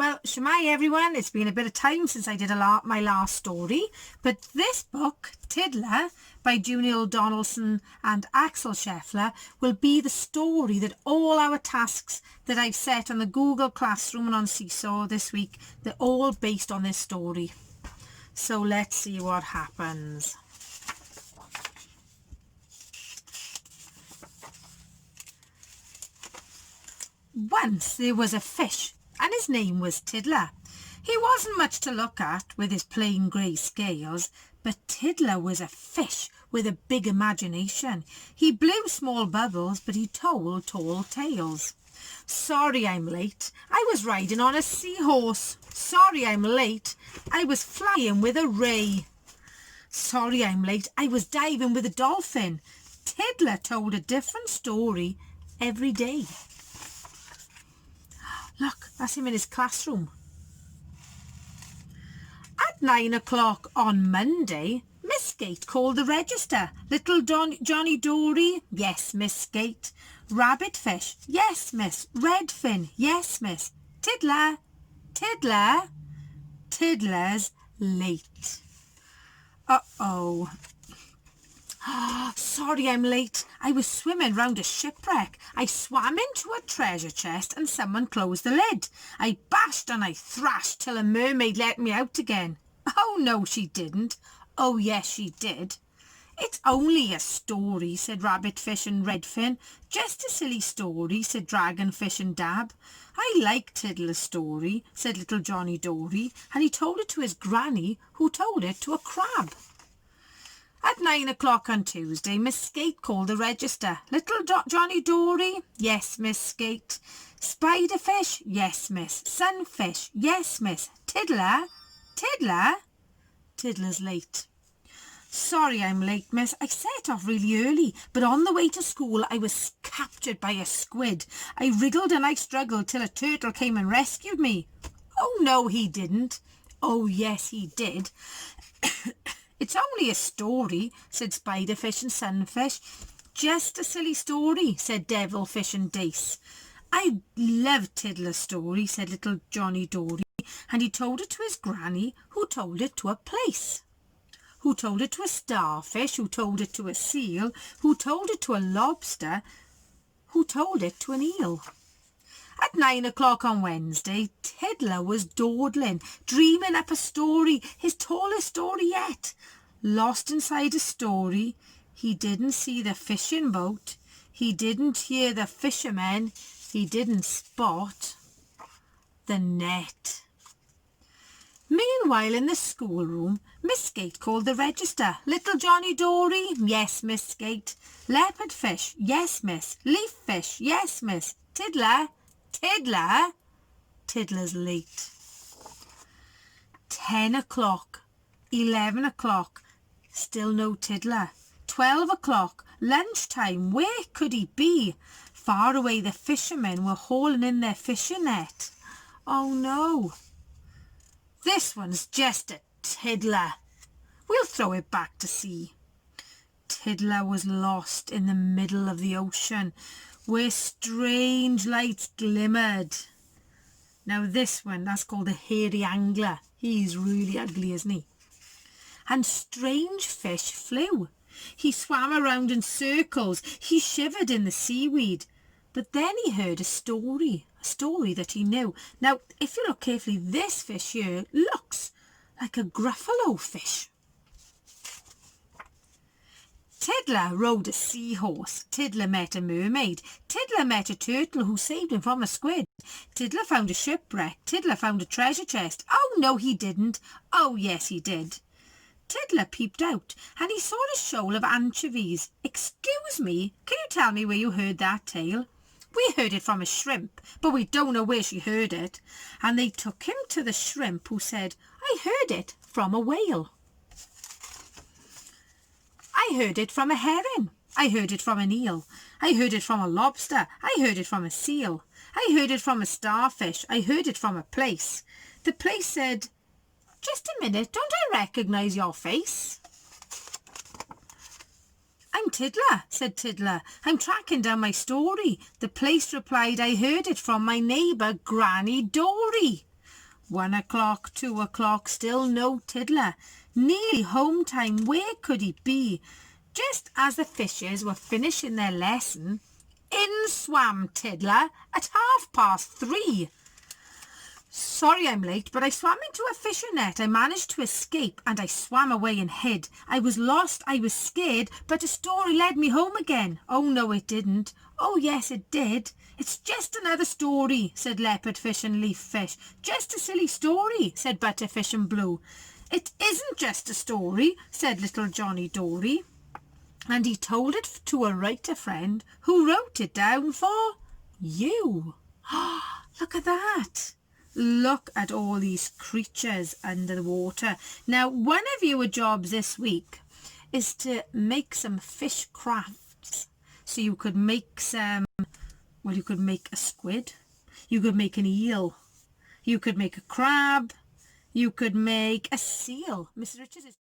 Well, Shemai everyone, it's been a bit of time since I did my last story, but this book, Tiddler, by Junior Donaldson and Axel Scheffler, will be the story that all our tasks that I've set on the Google Classroom and on Seesaw this week, they're all based on this story. So let's see what happens. Once there was a fish, and his name was Tiddler. He wasn't much to look at with his plain grey scales, but Tiddler was a fish with a big imagination. He blew small bubbles, but he told tall tales. Sorry I'm late. I was riding on a seahorse. Sorry I'm late. I was flying with a ray. Sorry I'm late. I was diving with a dolphin. Tiddler told a different story every day. Look, that's him in his classroom. At 9 o'clock on Monday, Miss Gate called the register. Little Johnny Dory, yes, Miss Gate. Rabbitfish, yes, miss. Redfin, yes, miss. Tiddler, Tiddler. Tiddler's late. Uh-oh. Sorry I'm late. I was swimming round a shipwreck. I swam into a treasure chest and someone closed the lid. I bashed and I thrashed till a mermaid let me out again. Oh no, she didn't. Oh yes, she did. It's only a story, said Rabbitfish and Redfin. Just a silly story, said Dragonfish and Dab. I like Tiddler's story, said little Johnny Dory, and he told it to his granny, who told it to a crab. At 9 o'clock on Tuesday, Miss Skate called the register. Little Johnny Dory, yes, Miss Skate. Spiderfish, yes, miss. Sunfish, yes, miss. Tiddler, Tiddler. Tiddler's late. Sorry I'm late, miss. I set off really early, but on the way to school I was captured by a squid. I wriggled and I struggled till a turtle came and rescued me. Oh no, he didn't. Oh yes, he did. It's only a story, said Spiderfish and Sunfish. Just a silly story, said Devilfish and Dace. I love Tiddler's story, said little Johnny Dory, and he told it to his granny, who told it to a place, who told it to a starfish, who told it to a seal, who told it to a lobster, who told it to an eel. At 9 o'clock on Wednesday, Tiddler was dawdling, dreaming up a story, his tallest story yet. Lost inside a story, he didn't see the fishing boat, he didn't hear the fishermen, he didn't spot the net. Meanwhile, in the schoolroom, Miss Gate called the register. Little Johnny Dory, yes, Miss Gate. Leopardfish, yes, miss. Leaffish, yes, miss. Tiddler, Tiddler. Tiddler's late. 10 o'clock, 11 o'clock, still no Tiddler. 12 o'clock, lunchtime, where could he be? Far away the fishermen were hauling in their fishing net. Oh no, this one's just a Tiddler. We'll throw it back to sea. Tiddler was lost in the middle of the ocean, where strange lights glimmered. Now this one, that's called a hairy angler. He's really ugly, isn't he? And strange fish flew. He swam around in circles. He shivered in the seaweed. But then he heard a story that he knew. Now, if you look carefully, this fish here looks like a gruffalo fish. Tiddler rode a seahorse. Tiddler met a mermaid. Tiddler met a turtle who saved him from a squid. Tiddler found a shipwreck. Tiddler found a treasure chest. Oh, no, he didn't. Oh, yes, he did. Tiddler peeped out and he saw a shoal of anchovies. Excuse me, can you tell me where you heard that tale? We heard it from a shrimp, but we don't know where she heard it. And they took him to the shrimp, who said, I heard it from a whale. I heard it from a herring. I heard it from an eel. I heard it from a lobster. I heard it from a seal. I heard it from a starfish. I heard it from a place. The place said, just a minute, don't I recognise your face? I'm Tiddler, said Tiddler. I'm tracking down my story. The place replied, I heard it from my neighbour, Granny Dory. 1 o'clock, 2 o'clock, still no Tiddler. Nearly home time, where could he be? Just as the fishes were finishing their lesson, in swam Tiddler at 3:30. Sorry I'm late, but I swam into a fishing net. I managed to escape and I swam away and hid. I was lost, I was scared, but a story led me home again. Oh no, it didn't. Oh yes, it did. It's just another story, said Leopardfish and Leaffish. Just a silly story, said Butterfish and Blue. It isn't just a story, said Little Johnny Dory. And he told it to a writer friend who wrote it down for you. Look at that. Look at all these creatures under the water. Now, one of your jobs this week is to make some fish crafts. So you could make you could make a squid. You could make an eel. You could make a crab. You could make a seal. Mr. Richards is